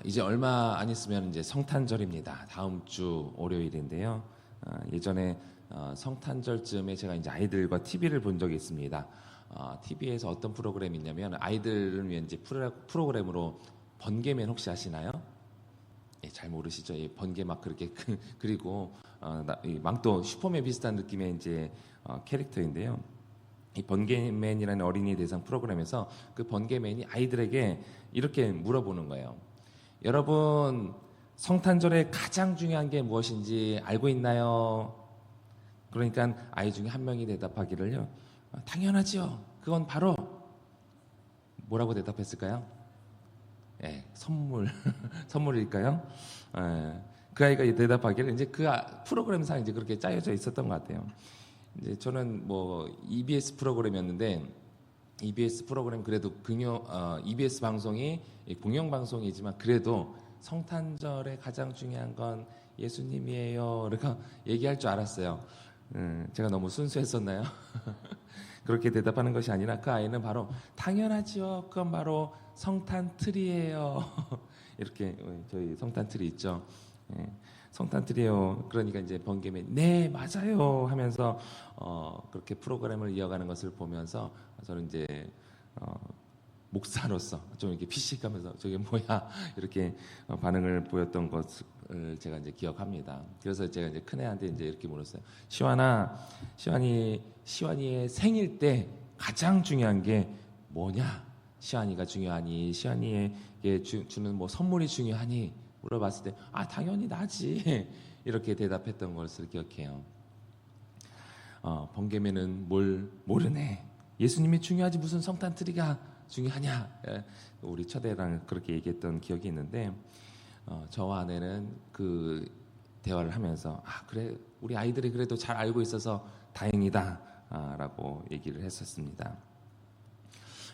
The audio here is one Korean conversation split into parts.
이제 얼마 안 있으면 이제 성탄절입니다. 다음 주 월요일인데요. 예전에 성탄절쯤에 제가 이제 아이들과 TV를 본 적이 있습니다. TV에서 어떤 프로그램이 있냐면 아이들을 위한 이제 프로그램으로 번개맨 혹시 아시나요? 예, 잘 모르시죠? 예, 번개 막 그렇게 그리고 이 망토 슈퍼맨 비슷한 느낌의 이제 캐릭터인데요. 이 번개맨이라는 어린이 대상 프로그램에서 그 번개맨이 아이들에게 이렇게 물어보는 거예요. 여러분, 성탄절에 가장 중요한 게 무엇인지 알고 있나요? 그러니까 아이 중에 한 명이 대답하기를요. 당연하지요. 그건 바로 뭐라고 대답했을까요? 예, 선물일까요? 예, 그 아이가 대답하기를 이제 그 프로그램상 이제 그렇게 짜여져 있었던 것 같아요. 이제 저는 뭐 EBS 프로그램이었는데 EBS 프로그램 그래도 EBS 방송이 공영 방송이지만 그래도 성탄절에 가장 중요한 건 예수님이에요. 그러니까 얘기할 줄 알았어요. 제가 너무 순수했었나요? 그렇게 대답하는 것이 아니라 그 아이는 바로 당연하지요. 그건 바로 성탄트리예요. 이렇게 저희 성탄트리 있죠. 성탄트리요. 그러니까 이제 번개맨 네 맞아요 하면서 그렇게 프로그램을 이어가는 것을 보면서 저는 이제 목사로서 좀 이렇게 피식하면서 저게 뭐야 이렇게 반응을 보였던 것을 제가 이제 기억합니다. 그래서 제가 이제 큰애한테 이제 이렇게 물었어요. 시완이의 생일 때 가장 중요한 게 뭐냐? 시완이가 중요하니? 시완이에게 주는 뭐 선물이 중요하니? 물어봤을 때 당연히 나지 이렇게 대답했던 것을 기억해요. 번개맨은 뭘 모르네. 예수님이 중요하지 무슨 성탄트리가 중요하냐. 우리 첫애랑 그렇게 얘기했던 기억이 있는데 저와 아내는 그 대화를 하면서 그래 우리 아이들이 그래도 잘 알고 있어서 다행이다 라고 얘기를 했었습니다.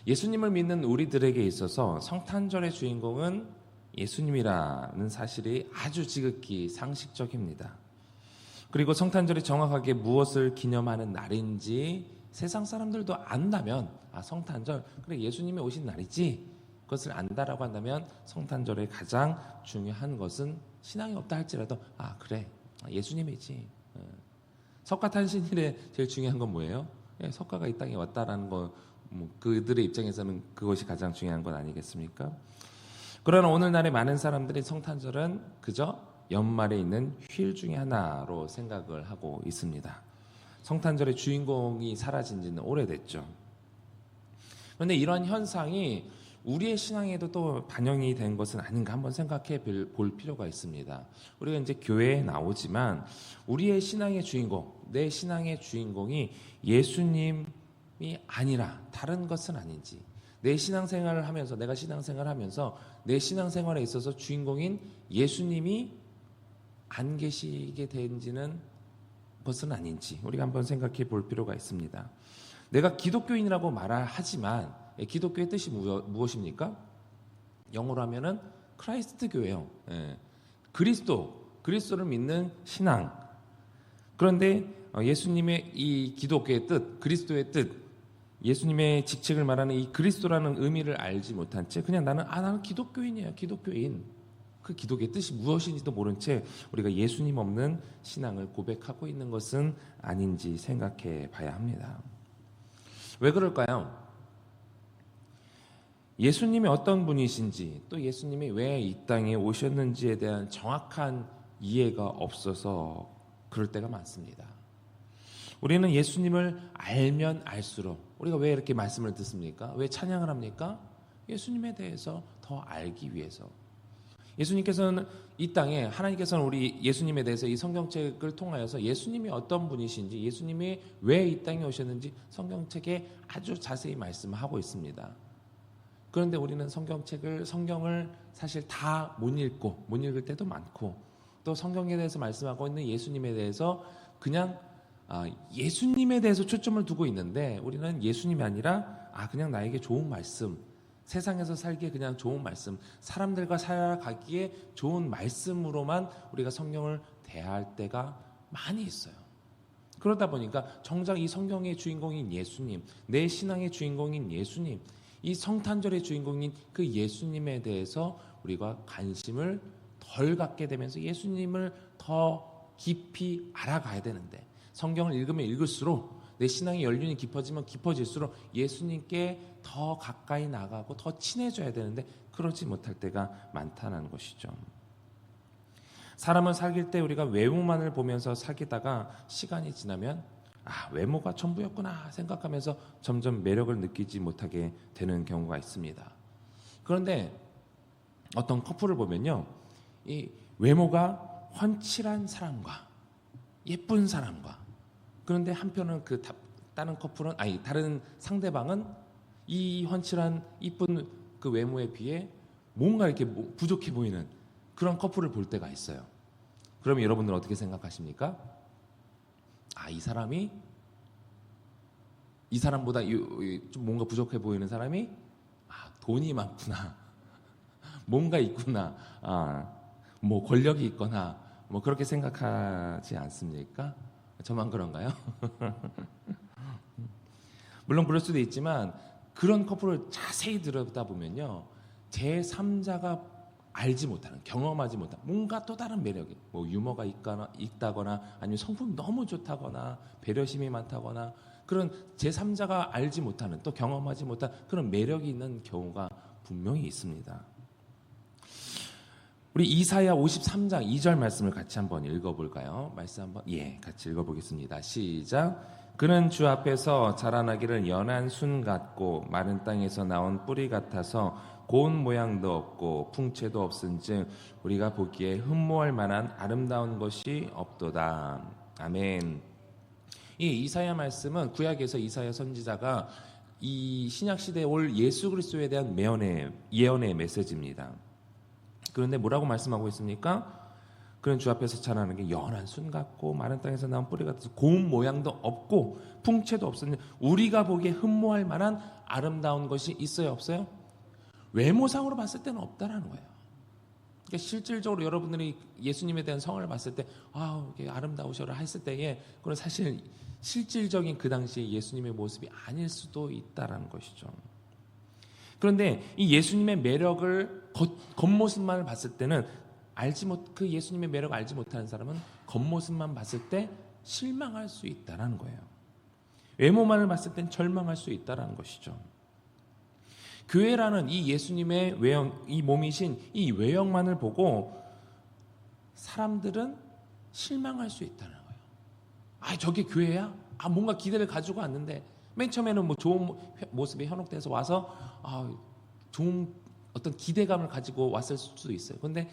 예수님을 믿는 우리들에게 있어서 성탄절의 주인공은 예수님이라는 사실이 아주 지극히 상식적입니다. 그리고 성탄절이 정확하게 무엇을 기념하는 날인지 세상 사람들도 안다면 성탄절 그래 예수님이 오신 날이지 그것을 안다라고 한다면 성탄절의 가장 중요한 것은 신앙이 없다 할지라도 그래 예수님이지. 석가탄신일에 제일 중요한 건 뭐예요? 석가가 이 땅에 왔다라는 거 그들의 입장에서는 그것이 가장 중요한 건 아니겠습니까? 그러나 오늘날의 많은 사람들이 성탄절은 그저 연말에 있는 휴일 중에 하나로 생각을 하고 있습니다. 성탄절의 주인공이 사라진 지는 오래됐죠. 그런데 이런 현상이 우리의 신앙에도 또 반영이 된 것은 아닌가 한번 생각해 볼 필요가 있습니다. 우리가 이제 교회에 나오지만 우리의 신앙의 주인공, 내 신앙의 주인공이 예수님이 아니라 다른 것은 아닌지 내 신앙생활을 하면서 내가 신앙생활을 하면서 내 신앙생활에 있어서 주인공인 예수님이 안 계시게 된지는 것은 아닌지 우리가 한번 생각해 볼 필요가 있습니다. 내가 기독교인이라고 말하지만 기독교의 뜻이 무엇입니까? 영어로 하면은 크라이스트 교회요. 그리스도를 믿는 신앙. 그런데 예수님의 이 기독교의 뜻, 그리스도의 뜻, 예수님의 직책을 말하는 이 그리스도라는 의미를 알지 못한 채 그냥 나는 기독교인이에요. 기독교인. 그 기독의 뜻이 무엇인지도 모른 채 우리가 예수님 없는 신앙을 고백하고 있는 것은 아닌지 생각해 봐야 합니다. 왜 그럴까요? 예수님이 어떤 분이신지 또 예수님이 왜 이 땅에 오셨는지에 대한 정확한 이해가 없어서 그럴 때가 많습니다. 우리는 예수님을 알면 알수록 우리가 왜 이렇게 말씀을 듣습니까? 왜 찬양을 합니까? 예수님에 대해서 더 알기 위해서. 예수님께서는 이 땅에 하나님께서는 우리 예수님에 대해서 이 성경책을 통하여서 예수님이 어떤 분이신지 예수님이 왜 이 땅에 오셨는지 성경책에 아주 자세히 말씀하고 있습니다. 그런데 우리는 성경을 사실 다 못 읽을 때도 많고 또 성경에 대해서 말씀하고 있는 예수님에 대해서 그냥 예수님에 대해서 초점을 두고 있는데 우리는 예수님이 아니라 그냥 나에게 좋은 말씀 세상에서 살기에 그냥 좋은 말씀 사람들과 살아가기에 좋은 말씀으로만 우리가 성경을 대할 때가 많이 있어요. 그러다 보니까 정작 이 성경의 주인공인 예수님 내 신앙의 주인공인 예수님 이 성탄절의 주인공인 그 예수님에 대해서 우리가 관심을 덜 갖게 되면서 예수님을 더 깊이 알아가야 되는데, 성경을 읽으면 읽을수록 내 신앙의 연륜이 깊어지면 깊어질수록 예수님께 더 가까이 나가고 더 친해져야 되는데 그러지 못할 때가 많다는 것이죠. 사람을 사귈 때 우리가 외모만을 보면서 사귀다가 시간이 지나면 외모가 전부였구나 생각하면서 점점 매력을 느끼지 못하게 되는 경우가 있습니다. 그런데 어떤 커플을 보면요, 이 외모가 훤칠한 사람과 예쁜 사람과, 그런데 한편은 그 다른 커플은 다른 상대방은 이 훤칠한 이쁜 그 외모에 비해 뭔가 이렇게 부족해 보이는 그런 커플을 볼 때가 있어요. 그럼 여러분들은 어떻게 생각하십니까? 이 사람보다 좀 뭔가 부족해 보이는 사람이 돈이 많구나, 뭔가 있구나, 뭐 권력이 있거나 뭐 그렇게 생각하지 않습니까? 저만 그런가요? 물론 그럴 수도 있지만 그런 커플을 자세히 들여다보면요, 제3자가 알지 못하는, 경험하지 못한 뭔가 또 다른 매력이, 뭐 유머가 있다거나 아니면 성품이 너무 좋다거나 배려심이 많다거나 그런 제3자가 알지 못하는, 또 경험하지 못한 그런 매력이 있는 경우가 분명히 있습니다. 우리 이사야 53장 2절 말씀을 같이 한번 읽어볼까요? 말씀 한번 같이 읽어보겠습니다. 시작. 그는 주 앞에서 자라나기를 연한 순 같고 마른 땅에서 나온 뿌리 같아서 고운 모양도 없고 풍채도 없은즉 우리가 보기에 흠모할 만한 아름다운 것이 없도다. 아멘. 이 이사야 말씀은 구약에서 이사야 선지자가 이 신약 시대에 올 예수 그리스도에 대한 예언의 메시지입니다. 그런데 뭐라고 말씀하고 있습니까? 그는 주 앞에서 자라는 게 연한 순 같고 마른 땅에서 나온 뿌리 같아서 고운 모양도 없고 풍채도 없으니 우리가 보기에 흠모할 만한 아름다운 것이 있어요, 없어요? 외모상으로 봤을 때는 없다라는 거예요. 그러니까 실질적으로 여러분들이 예수님에 대한 성을 봤을 때 이게 아름다우셔라 했을 때에 그건 사실 실질적인 그 당시에 예수님의 모습이 아닐 수도 있다라는 것이죠. 그런데 이 예수님의 매력을 겉모습만 봤을 때는 그 예수님의 매력을 알지 못하는 사람은 겉모습만 봤을 때 실망할 수 있다라는 거예요. 외모만을 봤을 땐 절망할 수 있다라는 것이죠. 교회라는 이 예수님의 외형, 이 몸이신 이 외형만을 보고 사람들은 실망할 수 있다는 거예요. 저게 교회야? 뭔가 기대를 가지고 왔는데 맨 처음에는 뭐 좋은 모습에 현혹돼서 와서 좋은 어떤 기대감을 가지고 왔을 수도 있어요. 그런데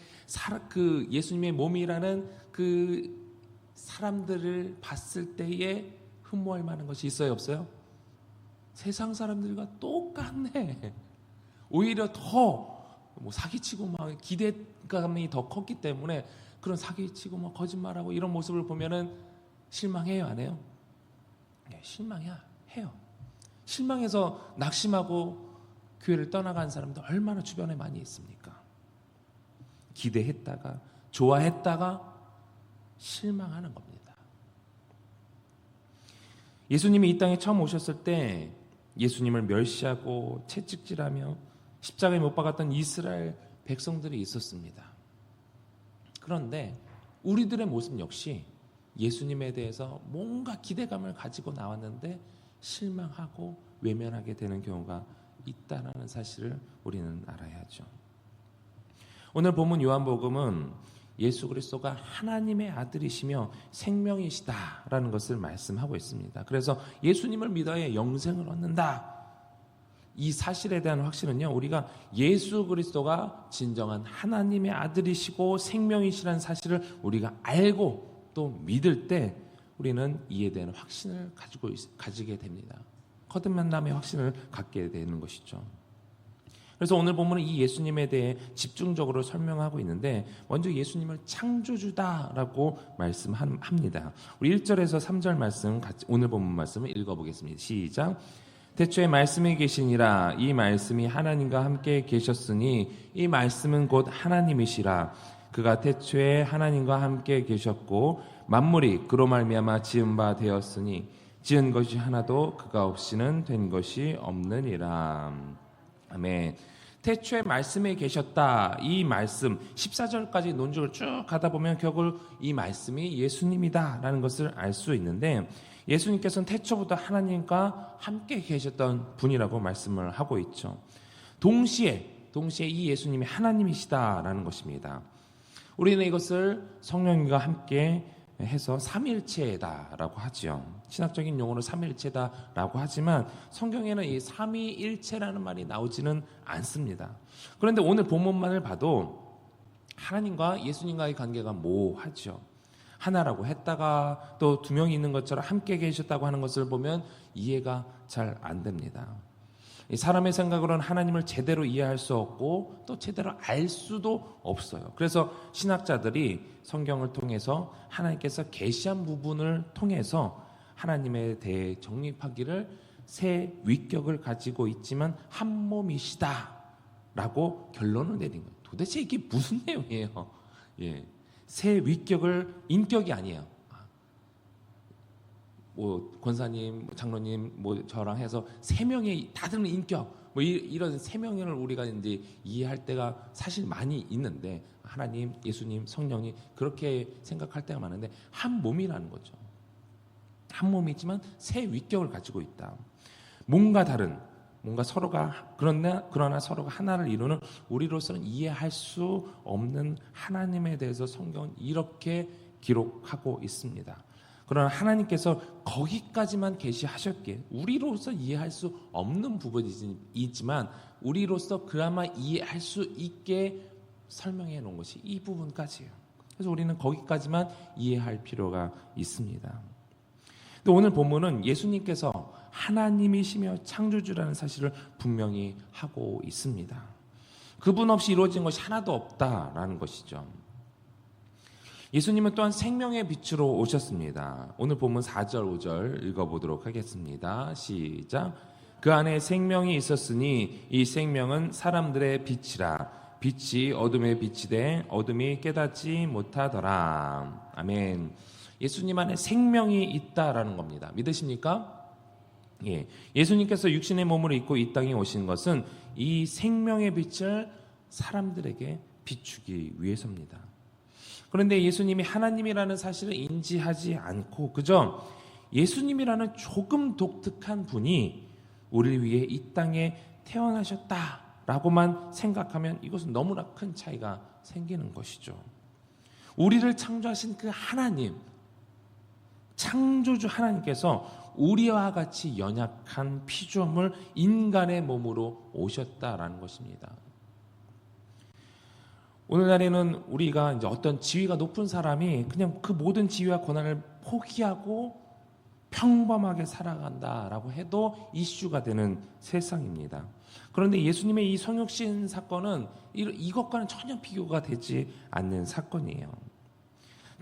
그 예수님의 몸이라는 그 사람들을 봤을 때에 흠모할 만한 것이 있어요, 없어요? 세상 사람들과 똑같네. 오히려 더 사기치고 막 기대감이 더 컸기 때문에 그런 사기치고 막 거짓말하고 이런 모습을 보면은 실망해요, 안 해요? 네, 해요. 실망해서 낙심하고 교회를 떠나간 사람도 얼마나 주변에 많이 있습니까? 기대했다가 좋아했다가 실망하는 겁니다. 예수님이 이 땅에 처음 오셨을 때 예수님을 멸시하고 채찍질하며 십자가에 못 박았던 이스라엘 백성들이 있었습니다. 그런데 우리들의 모습 역시 예수님에 대해서 뭔가 기대감을 가지고 나왔는데 실망하고 외면하게 되는 경우가 있다는 사실을 우리는 알아야죠. 오늘 본문 요한복음은 예수 그리스도가 하나님의 아들이시며 생명이시다라는 것을 말씀하고 있습니다. 그래서 예수님을 믿어야 영생을 얻는다. 이 사실에 대한 확신은요, 우리가 예수 그리스도가 진정한 하나님의 아들이시고 생명이시라는 사실을 우리가 알고 또 믿을 때 우리는 이에 대한 확신을 가지게 됩니다. 거듭 만남의 확신을 갖게 되는 것이죠. 그래서 오늘 본문은 이 예수님에 대해 집중적으로 설명하고 있는데 먼저 예수님을 창조주다라고 말씀합니다. 우리 1절에서 3절 말씀 같이 오늘 본문 말씀을 읽어보겠습니다. 시작. 태초에 말씀이 계시니라. 이 말씀이 하나님과 함께 계셨으니 이 말씀은 곧 하나님이시라. 그가 태초에 하나님과 함께 계셨고 만물이 그로 말미암아 지은 바 되었으니 지은 것이 하나도 그가 없이는 된 것이 없느니라. 아멘. 태초에 말씀에 계셨다. 이 말씀 14절까지 논증을 쭉 가다 보면 결국 이 말씀이 예수님이다라는 것을 알 수 있는데, 예수님께서는 태초부터 하나님과 함께 계셨던 분이라고 말씀을 하고 있죠. 동시에 이 예수님이 하나님이시다라는 것입니다. 우리는 이것을 성령님과 함께 해서 삼위일체다라고 하지요. 신학적인 용어로 삼위일체다라고 하지만 성경에는 이 삼위일체라는 말이 나오지는 않습니다. 그런데 오늘 본문만을 봐도 하나님과 예수님과의 관계가 모호하죠. 하나라고 했다가 또 두 명이 있는 것처럼 함께 계셨다고 하는 것을 보면 이해가 잘 안 됩니다. 사람의 생각으로는 하나님을 제대로 이해할 수 없고 또 제대로 알 수도 없어요. 그래서 신학자들이 성경을 통해서 하나님께서 계시한 부분을 통해서 하나님에 대해 정립하기를 세 위격을 가지고 있지만 한 몸이시다라고 결론을 내린 거예요. 도대체 이게 무슨 내용이에요? 예. 세 위격을 인격이 아니에요. 뭐 권사님, 장로님, 뭐 저랑 해서 세 명의 다들 인격, 뭐 이런 세 명을 우리가 이제 이해할 때가 사실 많이 있는데, 하나님, 예수님, 성령이 그렇게 생각할 때가 많은데 한 몸이라는 거죠. 한 몸이지만 세 위격을 가지고 있다. 뭔가 다른, 뭔가 서로가 그러나 서로가 하나를 이루는, 우리로서는 이해할 수 없는 하나님에 대해서 성경은 이렇게 기록하고 있습니다. 그러나 하나님께서 거기까지만 계시하셨기에 우리로서 이해할 수 없는 부분이지만 우리로서 그나마 이해할 수 있게 설명해 놓은 것이 이 부분까지예요. 그래서 우리는 거기까지만 이해할 필요가 있습니다. 근데 오늘 본문은 예수님께서 하나님이시며 창조주라는 사실을 분명히 하고 있습니다. 그분 없이 이루어진 것이 하나도 없다라는 것이죠. 예수님은 또한 생명의 빛으로 오셨습니다. 오늘 본문 4절, 5절 읽어보도록 하겠습니다. 시작. 그 안에 생명이 있었으니 이 생명은 사람들의 빛이라. 빛이 어둠에 비치되 어둠이 깨닫지 못하더라. 아멘. 예수님 안에 생명이 있다라는 겁니다. 믿으십니까? 예. 예수님께서 육신의 몸을 입고 이 땅에 오신 것은 이 생명의 빛을 사람들에게 비추기 위해서입니다. 그런데 예수님이 하나님이라는 사실을 인지하지 않고 그저 예수님이라는 조금 독특한 분이 우리를 위해 이 땅에 태어나셨다라고만 생각하면 이것은 너무나 큰 차이가 생기는 것이죠. 우리를 창조하신 그 하나님, 창조주 하나님께서 우리와 같이 연약한 피조물 인간의 몸으로 오셨다라는 것입니다. 오늘날에는 우리가 이제 어떤 지위가 높은 사람이 그냥 그 모든 지위와 권한을 포기하고 평범하게 살아간다라고 해도 이슈가 되는 세상입니다. 그런데 예수님의 이 성육신 사건은 이것과는 전혀 비교가 되지 않는 사건이에요.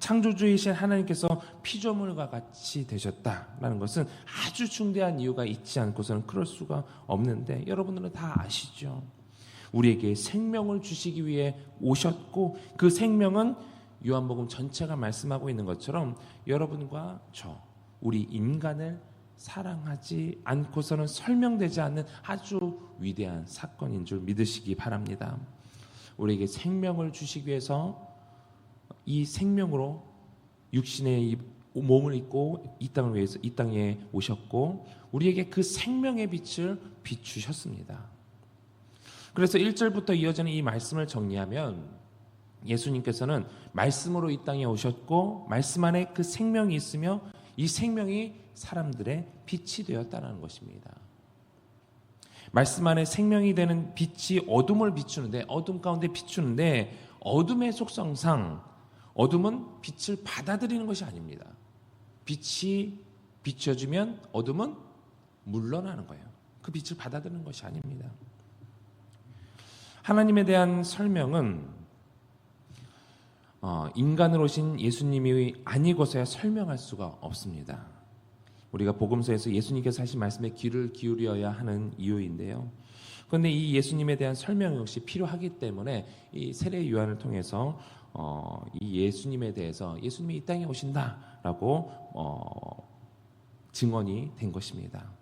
창조주이신 하나님께서 피조물과 같이 되셨다라는 것은 아주 중대한 이유가 있지 않고서는 그럴 수가 없는데, 여러분들은 다 아시죠? 우리에게 생명을 주시기 위해 오셨고, 그 생명은 요한복음 전체가 말씀하고 있는 것처럼 여러분과 저, 우리 인간을 사랑하지 않고서는 설명되지 않는 아주 위대한 사건인 줄 믿으시기 바랍니다. 우리에게 생명을 주시기 위해서 이 생명으로 육신의 몸을 입고 이 땅을 위해서 이 땅에 오셨고, 우리에게 그 생명의 빛을 비추셨습니다. 그래서 1절부터 이어지는 이 말씀을 정리하면 예수님께서는 말씀으로 이 땅에 오셨고 말씀 안에 그 생명이 있으며 이 생명이 사람들의 빛이 되었다는 것입니다. 말씀 안에 생명이 되는 빛이 어둠을 비추는데, 어둠 가운데 비추는데, 어둠의 속성상 어둠은 빛을 받아들이는 것이 아닙니다. 빛이 비춰주면 어둠은 물러나는 거예요. 그 빛을 받아들이는 것이 아닙니다. 하나님에 대한 설명은 인간으로 오신 예수님이 아니고서야 설명할 수가 없습니다. 우리가 복음서에서 예수님께서 하신 말씀에 귀를 기울여야 하는 이유인데요. 그런데 이 예수님에 대한 설명 역시 필요하기 때문에 이 세례 요한을 통해서 이 예수님에 대해서 예수님이 이 땅에 오신다라고 증언이 된 것입니다.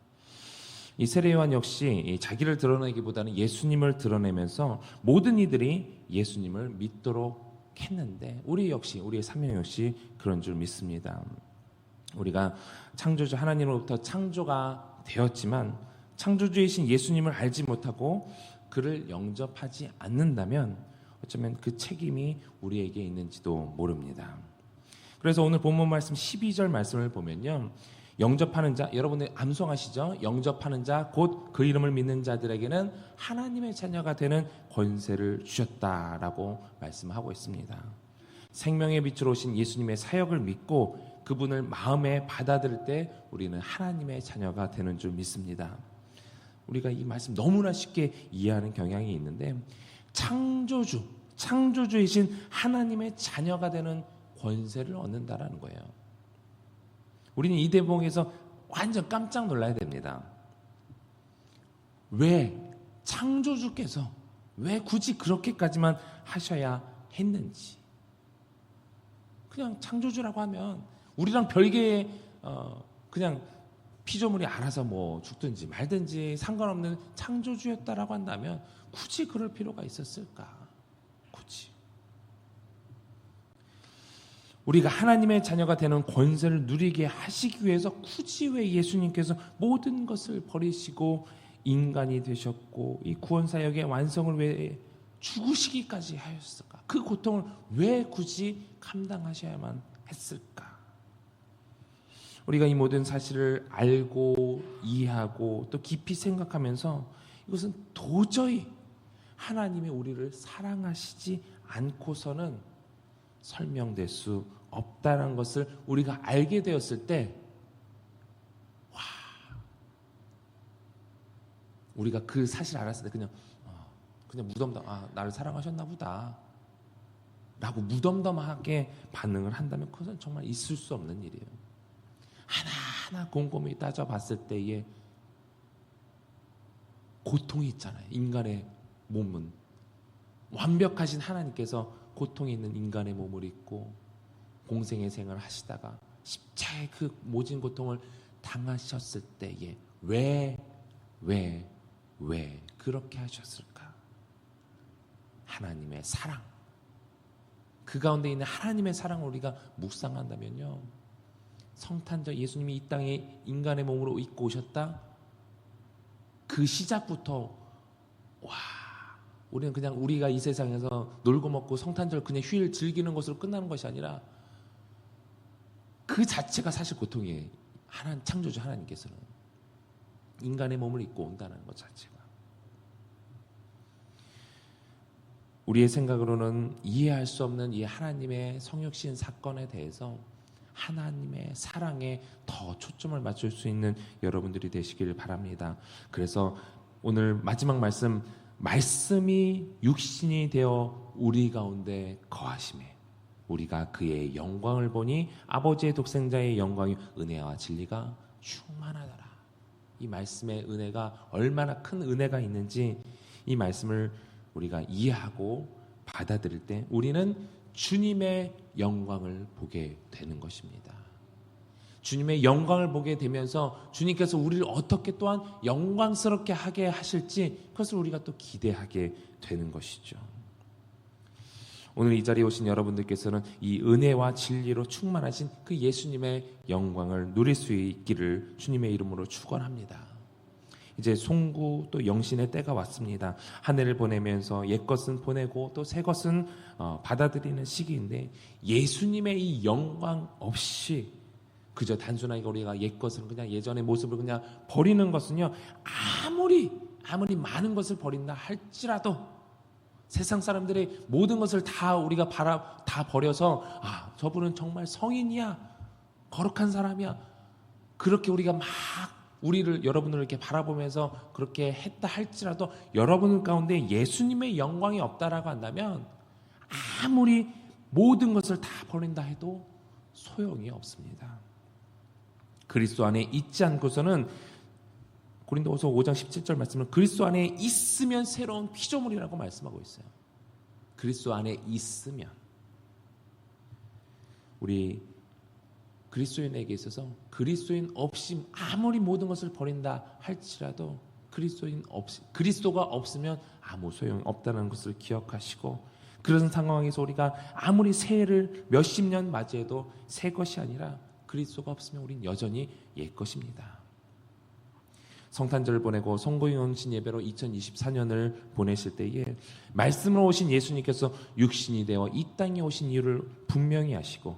이 세례 요한 역시 이 자기를 드러내기보다는 예수님을 드러내면서 모든 이들이 예수님을 믿도록 했는데 우리의 사명 역시 그런 줄 믿습니다. 우리가 창조주 하나님으로부터 창조가 되었지만 창조주이신 예수님을 알지 못하고 그를 영접하지 않는다면 어쩌면 그 책임이 우리에게 있는지도 모릅니다. 그래서 오늘 본문 말씀 12절 말씀을 보면요, 영접하는 자, 여러분들 암송하시죠? 영접하는 자 곧 그 이름을 믿는 자들에게는 하나님의 자녀가 되는 권세를 주셨다라고 말씀하고 있습니다. 생명의 빛으로 오신 예수님의 사역을 믿고 그분을 마음에 받아들일 때 우리는 하나님의 자녀가 되는 줄 믿습니다. 우리가 이 말씀 너무나 쉽게 이해하는 경향이 있는데 창조주이신 하나님의 자녀가 되는 권세를 얻는다라는 거예요. 우리는 이 대목에서 완전 깜짝 놀라야 됩니다. 왜 창조주께서 왜 굳이 그렇게까지만 하셔야 했는지. 그냥 창조주라고 하면 우리랑 별개의 그냥 피조물이 알아서 뭐 죽든지 말든지 상관없는 창조주였다라고 한다면 굳이 그럴 필요가 있었을까? 굳이. 우리가 하나님의 자녀가 되는 권세를 누리게 하시기 위해서 굳이 왜 예수님께서 모든 것을 버리시고 인간이 되셨고 이 구원사역의 완성을 위해 죽으시기까지 하였을까? 그 고통을 왜 굳이 감당하셔야만 했을까? 우리가 이 모든 사실을 알고 이해하고 또 깊이 생각하면서 이것은 도저히 하나님이 우리를 사랑하시지 않고서는 설명될 수 없다는 것을 우리가 알게 되었을 때, 와, 우리가 그 사실을 알았을 때 그냥 무덤덤, 나를 사랑하셨나 보다 라고 무덤덤하게 반응을 한다면 그것은 정말 있을 수 없는 일이에요. 하나하나 곰곰이 따져봤을 때에 고통이 있잖아요. 인간의 몸은 완벽하신 하나님께서 고통이 있는 인간의 몸을 입고 공생의 생을 하시다가 십자가의 그 모진 고통을 당하셨을 때에 왜 그렇게 하셨을까? 하나님의 사랑, 그 가운데 있는 하나님의 사랑을 우리가 묵상한다면요, 성탄절 예수님이 이 땅에 인간의 몸으로 입고 오셨다, 그 시작부터 우리는 그냥 우리가 이 세상에서 놀고 먹고 성탄절 그냥 휴일 즐기는 것으로 끝나는 것이 아니라 그 자체가 사실 고통이에요. 창조주 하나님께서는 인간의 몸을 입고 온다는 것 자체가. 우리의 생각으로는 이해할 수 없는 이 하나님의 성육신 사건에 대해서 하나님의 사랑에 더 초점을 맞출 수 있는 여러분들이 되시길 바랍니다. 그래서 오늘 마지막 말씀이 육신이 되어 우리 가운데 거하심에 우리가 그의 영광을 보니 아버지의 독생자의 영광이 은혜와 진리가 충만하더라. 이 말씀의 은혜가 얼마나 큰 은혜가 있는지 이 말씀을 우리가 이해하고 받아들일 때 우리는 주님의 영광을 보게 되는 것입니다. 주님의 영광을 보게 되면서 주님께서 우리를 어떻게 또한 영광스럽게 하게 하실지 그것을 우리가 또 기대하게 되는 것이죠. 오늘 이 자리에 오신 여러분들께서는 이 은혜와 진리로 충만하신 그 예수님의 영광을 누릴 수 있기를 주님의 이름으로 축원합니다. 이제 송구 또 영신의 때가 왔습니다. 한 해를 보내면서 옛것은 보내고 또 새것은 받아들이는 시기인데 예수님의 이 영광 없이 그저 단순하게 우리가 옛것을 그냥 예전의 모습을 그냥 버리는 것은요, 아무리 많은 것을 버린다 할지라도 세상 사람들의 모든 것을 다 우리가 다 버려서 저분은 정말 성인이야, 거룩한 사람이야, 그렇게 우리가 막 여러분을 이렇게 바라보면서 그렇게 했다 할지라도 여러분 가운데 예수님의 영광이 없다라고 한다면 아무리 모든 것을 다 버린다 해도 소용이 없습니다. 그리스도 안에 있지 않고서는 고린도후서 5장 17절 말씀은 그리스도 안에 있으면 새로운 피조물이라고 말씀하고 있어요. 그리스도 안에 있으면 우리 그리스도인에게 있어서 그리스도인 없이 아무리 모든 것을 버린다 할지라도 그리스도가 없으면 아무 소용 없다는 것을 기억하시고, 그런 상황에서 우리가 아무리 새해를 몇십 년 맞이해도 새 것이 아니라 그리스도가 없으면 우린 여전히 옛 것입니다. 성탄절을 보내고 성공영신 예배로 2024년을 보내실 때에 말씀으로 오신 예수님께서 육신이 되어 이 땅에 오신 이유를 분명히 아시고,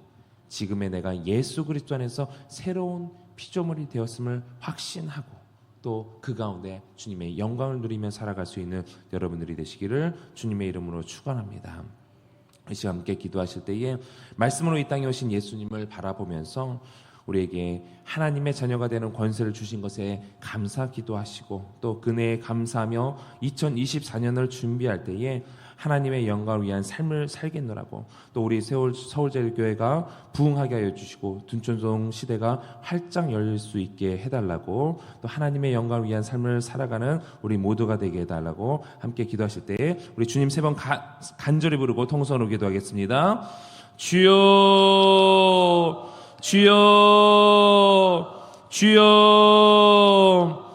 지금의 내가 예수 그리스도 안에서 새로운 피조물이 되었음을 확신하고, 또 그 가운데 주님의 영광을 누리며 살아갈 수 있는 여러분들이 되시기를 주님의 이름으로 축원합니다. 이 시간 함께 기도하실 때에 말씀으로 이 땅에 오신 예수님을 바라보면서 우리에게 하나님의 자녀가 되는 권세를 주신 것에 감사 기도하시고, 또 그네에 감사하며 2024년을 준비할 때에 하나님의 영광을 위한 삶을 살겠노라고, 또 우리 서울제일교회가 부흥하게 하여 주시고 둔촌동 시대가 활짝 열릴 수 있게 해달라고, 또 하나님의 영광을 위한 삶을 살아가는 우리 모두가 되게 해달라고 함께 기도하실 때 우리 주님 3번 간절히 부르고 통성으로 기도하겠습니다. 주여 주여 주여